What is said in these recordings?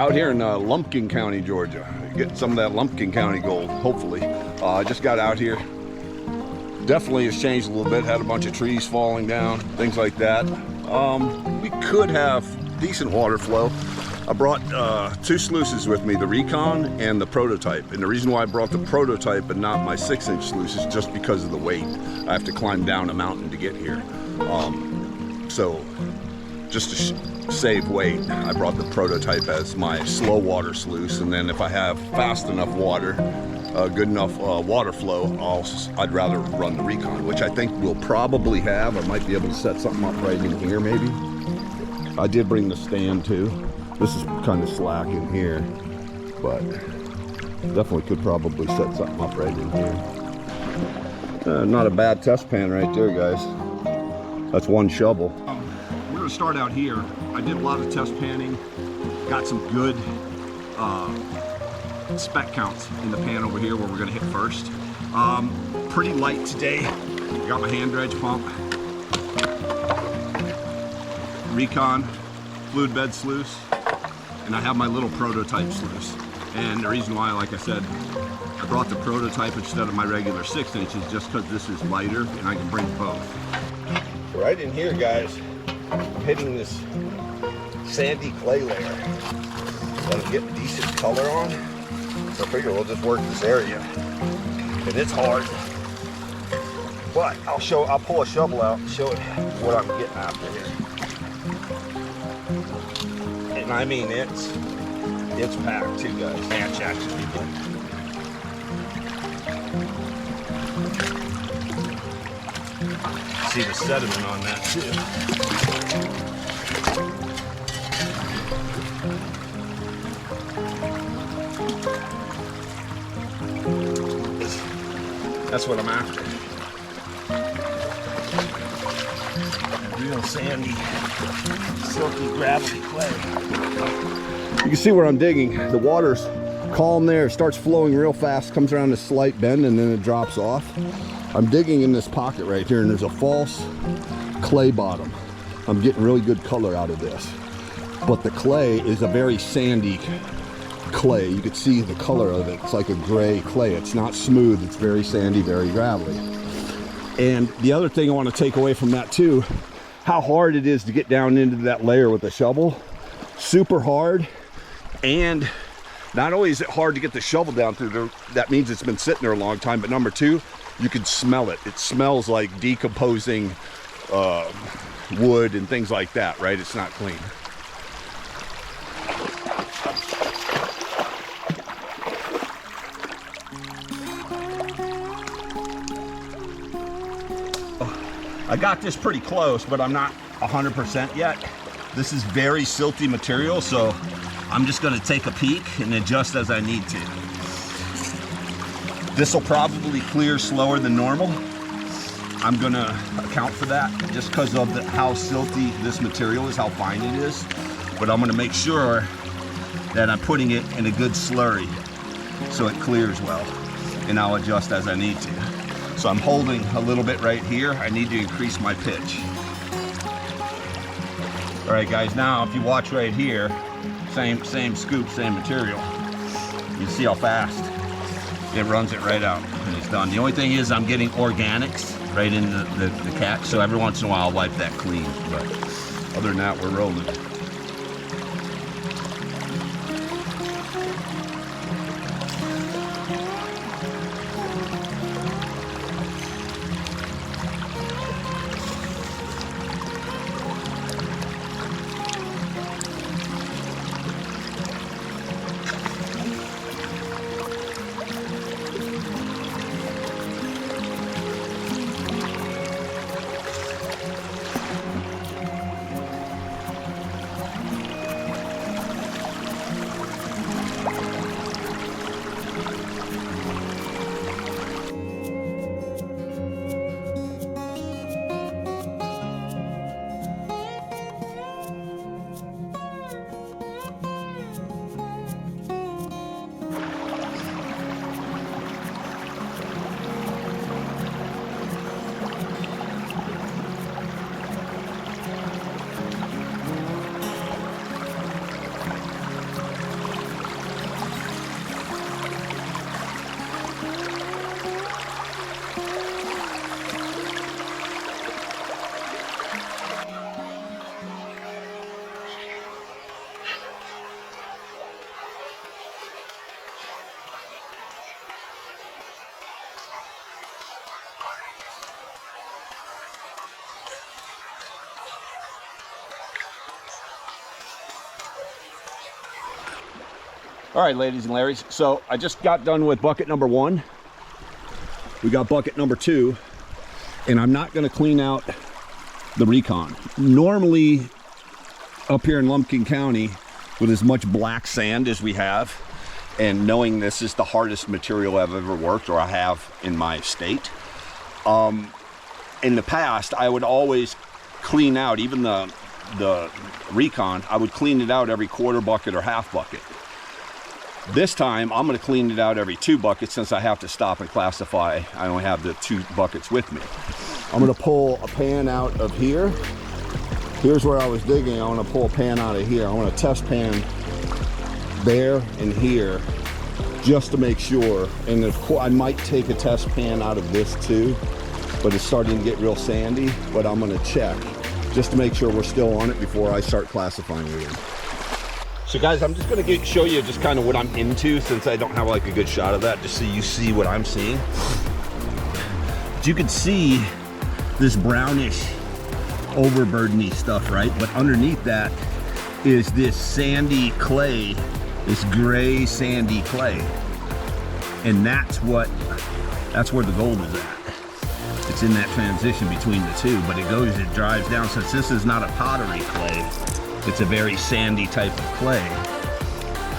Out here in Lumpkin County, Georgia. Getting some of that Lumpkin County gold, hopefully. I just got out here. Definitely has changed a little bit. Had a bunch of trees falling down, things like that. We could have decent water flow. I brought two sluices with me, the Recon and the prototype. And the reason why I brought the prototype and not my 6-inch sluice is just because of the weight. I have to climb down a mountain to get here. So just to save weight, I brought the prototype as my slow water sluice. And then if I have fast enough water, good enough water flow, I'd rather run the Recon, which I think we'll probably have. I might be able to set something up right in here maybe. I did bring the stand too. This is kind of slack in here, but definitely could probably set something up right in here. Not a bad test pan right there, guys. That's one shovel. We're gonna start out here. I did a lot of test panning, got some good spec counts in the pan over here where we're gonna hit first. Pretty light today. Got my hand dredge pump, Recon fluid bed sluice, and I have my little prototype sluice. And the reason why, like I said, I brought the prototype instead of my regular 6-inch is just because this is lighter and I can bring both. Right in here, guys, I'm hitting this sandy clay layer. Let it get decent color on. So I figure we'll just work this area. And it's hard, but I'll pull a shovel out and show it what I'm getting after here. And I mean, it's packed too, guys. Hatch actually good. See the sediment on that too. That's what I'm after. Real sandy, silky, gravelly clay. You can see where I'm digging. The water's calm there. It starts flowing real fast, comes around this slight bend, and then it drops off. I'm digging in this pocket right here, and there's a false clay bottom. I'm getting really good color out of this. But the clay is a very sandy clay. You can see the color of it. It's like a gray clay. It's not smooth. It's very sandy, very gravelly. And the other thing I want to take away from that too, how hard it is to get down into that layer with a shovel. Super hard. And not only is it hard to get the shovel down through there, that means it's been sitting there a long time, but number two, you can smell it. It smells like decomposing wood and things like that, right? It's not clean. I got this pretty close, but I'm not 100% yet. This is very silty material, so I'm just gonna take a peek and adjust as I need to. This will probably clear slower than normal. I'm gonna account for that just because of how silty this material is, how fine it is. But I'm gonna make sure that I'm putting it in a good slurry so it clears well, and I'll adjust as I need to. So I'm holding a little bit right here. I need to increase my pitch. All right, guys, now if you watch right here, same scoop, same material. You see how fast it runs it right out and it's done. The only thing is I'm getting organics right in the catch, so every once in a while I'll wipe that clean. But other than that, we're rolling. All right, ladies and Larrys, so I just got done with bucket number 1. We got bucket number 2, and I'm not gonna clean out the Recon. Normally, up here in Lumpkin County, with as much black sand as we have, and knowing this is the hardest material I've ever worked, or I have in my state, in the past, I would always clean out, even the Recon, I would clean it out every quarter bucket or half bucket. This time, I'm gonna clean it out every 2 buckets since I have to stop and classify. I only have the 2 buckets with me. I'm gonna pull a pan out of here. Here's where I was digging. I wanna pull a pan out of here. I want to test pan there and here just to make sure. And of course, I might take a test pan out of this too, but it's starting to get real sandy. But I'm gonna check just to make sure we're still on it before I start classifying again. So guys, I'm just gonna show you just kind of what I'm into, since I don't have like a good shot of that, just so you see what I'm seeing. But you can see this brownish overburdeny stuff, right? But underneath that is this sandy clay, this gray sandy clay. And that's where the gold is at. It's in that transition between the two, but it drives down. Since this is not a pottery clay, it's a very sandy type of clay,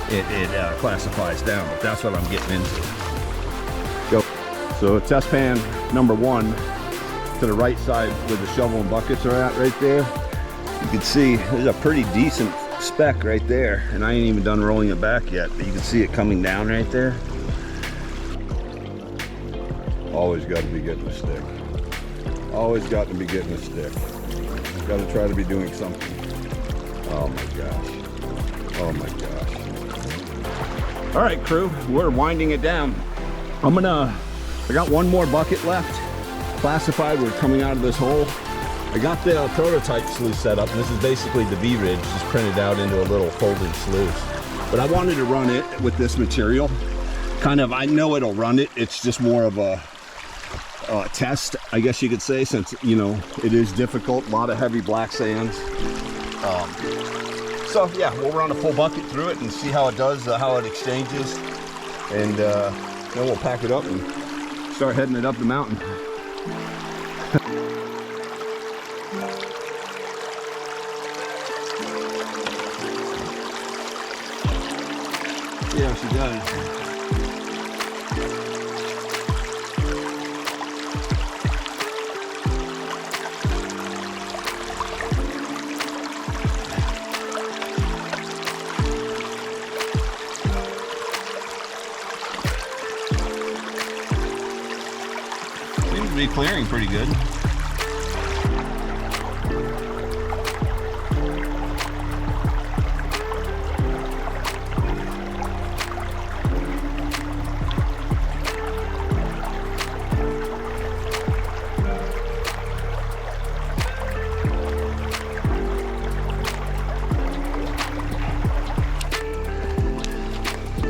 it classifies down, but that's what I'm getting into. Go. So test pan number 1 to the right side where the shovel and buckets are at right there. You can see there's a pretty decent speck right there, and I ain't even done rolling it back yet, but you can see it coming down right there. Always got to be getting a stick. Always got to be getting a stick. Got to try to be doing something. Oh my gosh. Oh my gosh. All right, crew, we're winding it down. I got 1 more bucket left. Classified, we're coming out of this hole. I got the prototype sluice set up. This is basically the V-ridge, just printed out into a little folding sluice. But I wanted to run it with this material. I know it'll run it. It's just more of a test, I guess you could say, since, you know, it is difficult, a lot of heavy black sands. So yeah, we'll run a full bucket through it and see how it does, how it exchanges, and then we'll pack it up and start heading it up the mountain. Yeah, she does. Be clearing pretty good.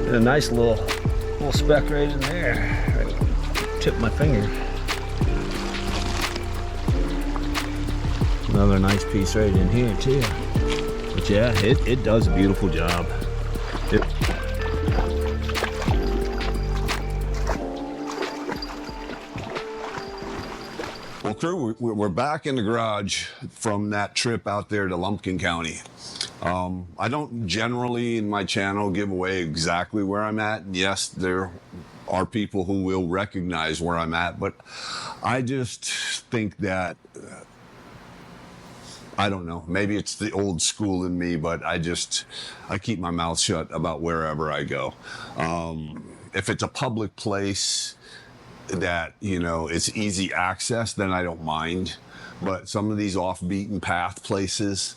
A nice little speck right in there. Right, tip my finger. Another nice piece right in here too. But yeah, it does a beautiful job. Well, crew, we're back in the garage from that trip out there to Lumpkin County. I don't generally in my channel give away exactly where I'm at. Yes, there are people who will recognize where I'm at, but I just think that I don't know, maybe it's the old school in me, but I keep my mouth shut about wherever I go. If it's a public place that, you know, it's easy access, then I don't mind. But some of these off beaten path places,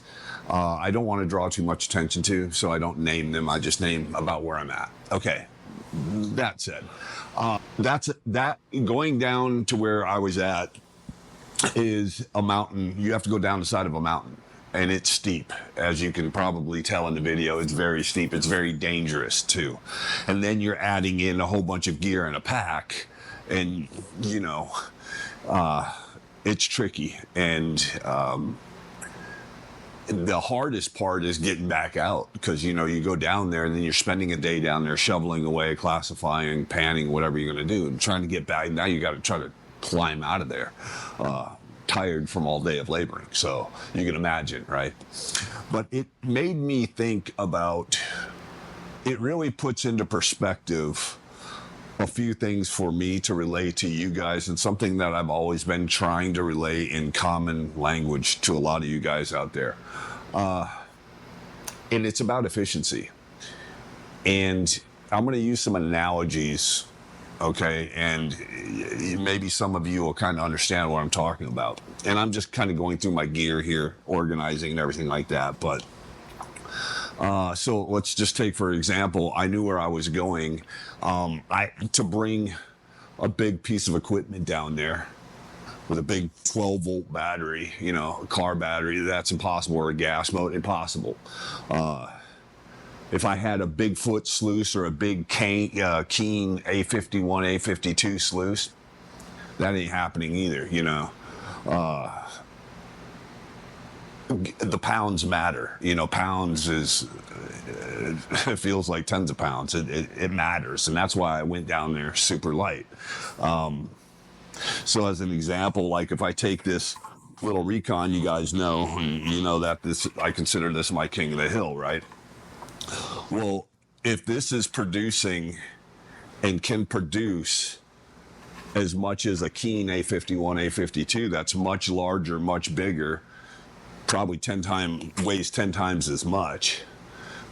I don't want to draw too much attention to, so I don't name them. I just name about where I'm at. Okay, that said, going down to where I was at is a mountain. You have to go down the side of a mountain, and it's steep. As you can probably tell in the video, it's very steep. It's very dangerous too. And then you're adding in a whole bunch of gear in a pack, and you know, it's tricky. And The hardest part is getting back out, because you know, you go down there and then you're spending a day down there shoveling away, classifying, panning, whatever you're going to do, and trying to get back. Now you got to try to climb out of there, tired from all day of laboring. So you can imagine, right? But it made me think about, it really puts into perspective a few things for me to relay to you guys, and something that I've always been trying to relay in common language to a lot of you guys out there. And it's about efficiency. And I'm going to use some analogies, okay? And maybe some of you will kind of understand what I'm talking about. And I'm just kind of going through my gear here, organizing and everything like that. But so let's just take, for example, I knew where I was going. To bring a big piece of equipment down there with a big 12-volt battery, you know, a car battery, that's impossible, or a gas motor, impossible. If I had a Bigfoot sluice or a big Keen A51, A52 sluice, that ain't happening either, you know. The pounds matter, you know. Pounds is, it feels like tons of pounds. It matters, and that's why I went down there super light. So as an example, like if I take this little Recon, you guys know, you know that this, I consider this my king of the hill, right? Well, if this is producing and can produce as much as a Keen A51, A52, that's much larger, much bigger, probably weighs 10 times as much.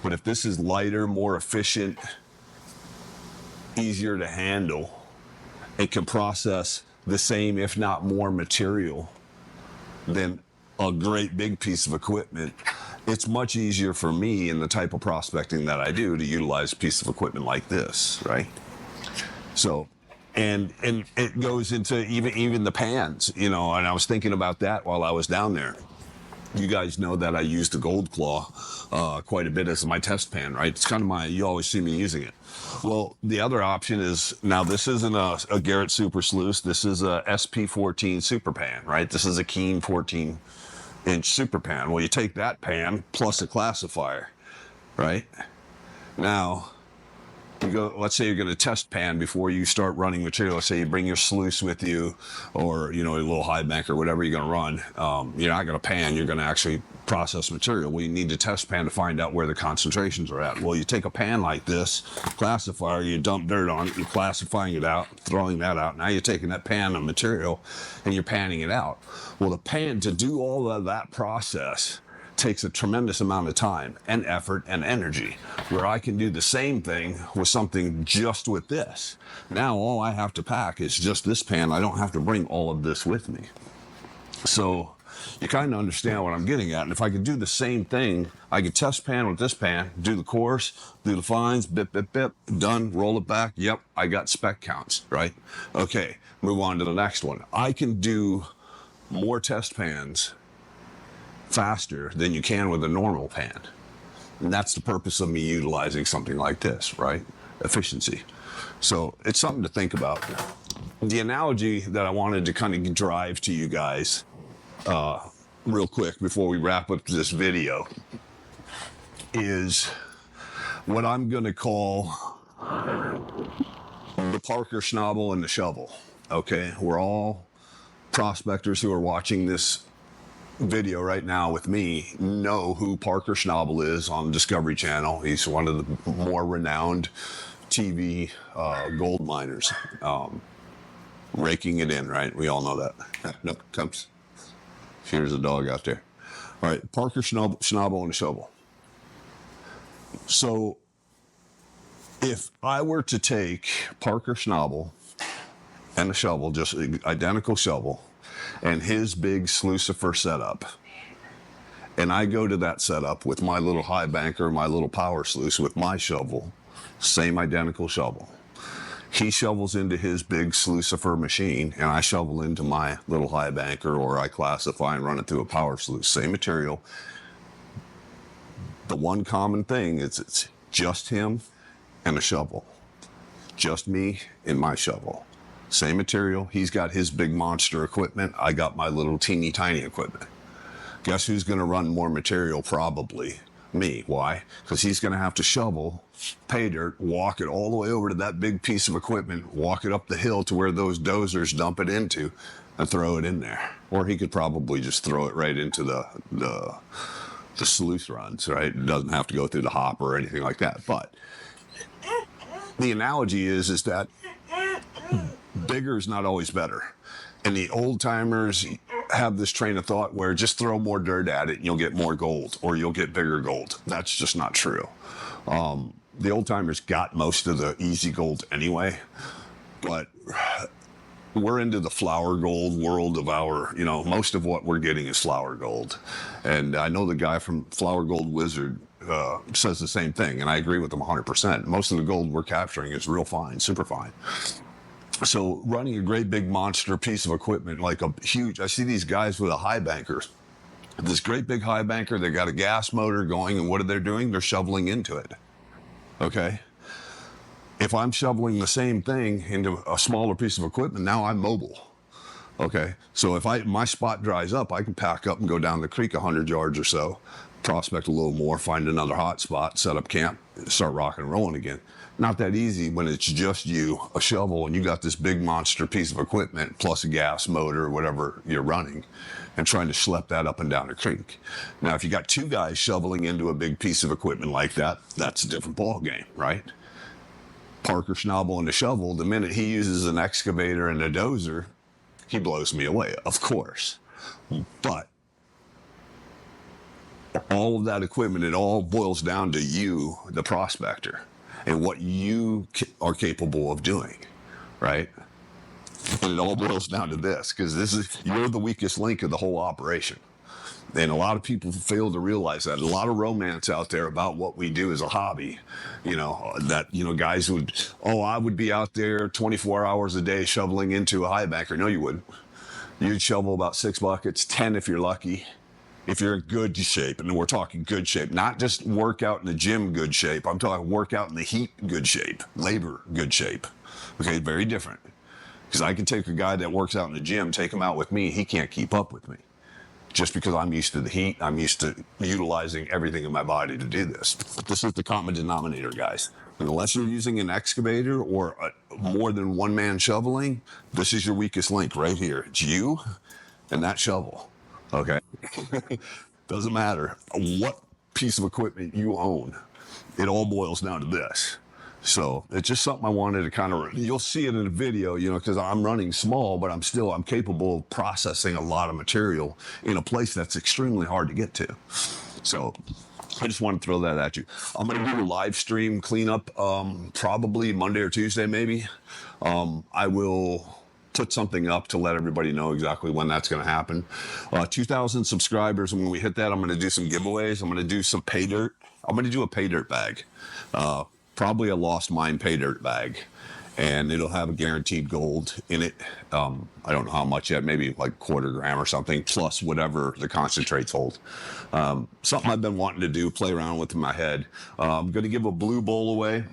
But if this is lighter, more efficient, easier to handle, it can process the same, if not more, material than a great big piece of equipment. It's much easier for me in the type of prospecting that I do to utilize a piece of equipment like this, right? So, and it goes into even the pans, you know, and I was thinking about that while I was down there. You guys know that I use the Gold Claw quite a bit as my test pan, right? It's kind of you always see me using it. Well, the other option is, now this isn't a Garrett Super Sluice, this is a SP14 Super Pan, right? This is a Keen 14-inch Super Pan. Well, you take that pan plus a classifier, right? Now, you go, let's say you're going to test pan before you start running material. Let's say you bring your sluice with you, or, you know, a little high bank or whatever you're going to run. You're not going to pan, you're going to actually process material. Well, you need to test pan to find out where the concentrations are at. Well, you take a pan like this, classifier, you dump dirt on it, you're classifying it out, throwing that out. Now you're taking that pan of material and you're panning it out. Well, the pan, to do all of that process, takes a tremendous amount of time and effort and energy, where I can do the same thing with something just with this. Now all I have to pack is just this pan. I don't have to bring all of this with me. So you kind of understand what I'm getting at. And if I could do the same thing, I could test pan with this pan, do the course, do the fines, bip, bip, bip, done, roll it back. Yep, I got spec counts, right? Okay, move on to the next one. I can do more test pans faster than you can with a normal pan. And that's the purpose of me utilizing something like this, right? Efficiency. So it's something to think about. The analogy that I wanted to kind of drive to you guys real quick before we wrap up this video is what I'm going to call the Parker Schnabel and the shovel. Okay, we're all prospectors who are watching this video right now with me know who Parker Schnabel is on Discovery Channel. He's one of the more renowned TV gold miners. Raking it in, right? We all know that. No, comes. Here's a dog out there. All right, Parker Schnabel and a shovel. So if I were to take Parker Schnabel and a shovel, just identical shovel, and his big Slucifer setup, and I go to that setup with my little high banker, my little power sluice with my shovel, same identical shovel. He shovels into his big Slucifer machine, and I shovel into my little high banker, or I classify and run it through a power sluice. Same material. The one common thing is it's just him and a shovel. Just me and my shovel. Same material. He's got his big monster equipment. I got my little teeny tiny equipment. Guess who's going to run more material? Probably me. Why? Because he's going to have to shovel, pay dirt, walk it all the way over to that big piece of equipment, walk it up the hill to where those dozers dump it into, and throw it in there. Or he could probably just throw it right into the sluice runs, right? It doesn't have to go through the hopper or anything like that. But the analogy is that bigger is not always better. And the old timers have this train of thought where just throw more dirt at it and you'll get more gold, or you'll get bigger gold. That's just not true. The old timers got most of the easy gold anyway, but we're into the flour gold world of our, most of what we're getting is flour gold. And I know the guy from Flour Gold Wizard says the same thing, and I agree with him 100%. Most of the gold we're capturing is real fine, super fine. So running a great big monster piece of equipment, like a huge, I see these guys with a high banker, this great big high banker, they got a gas motor going, and what are they doing? They're shoveling into it, okay? If I'm shoveling the same thing into a smaller piece of equipment, now I'm mobile, okay? So if my spot dries up, I can pack up and go down the creek 100 yards or so, prospect a little more, find another hot spot, set up camp, start rocking and rolling again. Not that easy when it's just you, a shovel, and you got this big monster piece of equipment plus a gas motor or whatever you're running, and trying to schlep that up and down a creek. Now, if you got two guys shoveling into a big piece of equipment like that, that's a different ball game, right? Parker Schnabel and the shovel, the minute he uses an excavator and a dozer, he blows me away, of course. But all of that equipment, it all boils down to you, the prospector, and what you are capable of doing, right? And it all boils down to this, because you're the weakest link of the whole operation. And a lot of people fail to realize that. A lot of romance out there about what we do as a hobby, guys I would be out there 24 hours a day shoveling into a high banker. No, you wouldn't. You'd shovel about 6 buckets, 10 if you're lucky. If you're in good shape, and we're talking good shape, not just workout in the gym good shape. I'm talking workout in the heat good shape, labor good shape. Okay, very different. Because I can take a guy that works out in the gym, take him out with me, he can't keep up with me. Just because I'm used to the heat, I'm used to utilizing everything in my body to do this. But this is the common denominator, guys. And unless you're using an excavator or more than one man shoveling, this is your weakest link right here. It's you and that shovel. Okay. Doesn't matter what piece of equipment you own. It all boils down to this. So it's just something I wanted to kind of, you'll see it in the video, because I'm running small, but I'm capable of processing a lot of material in a place that's extremely hard to get to. So I just want to throw that at you. I'm going to do a live stream cleanup, probably Monday or Tuesday, maybe. I will put something up to let everybody know exactly when that's going to happen. 2,000 subscribers, and when we hit that, I'm going to do some giveaways. I'm going to do some pay dirt. I'm going to do a pay dirt bag, probably a Lost Mine pay dirt bag, and it'll have a guaranteed gold in it. I don't know how much yet, maybe like 1/4 gram or something, plus whatever the concentrates hold. Something I've been wanting to do, play around with in my head. I'm going to give a blue bowl away.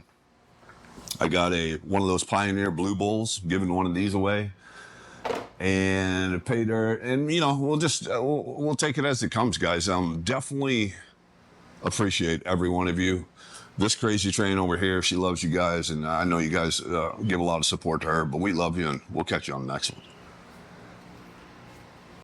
I got one of those Pioneer blue bowls, giving one of these away, and a pay dirt, and we'll take it as it comes, guys. Definitely appreciate every one of you. This crazy train over here, she loves you guys, and I know you guys give a lot of support to her, but we love you, and we'll catch you on the next one.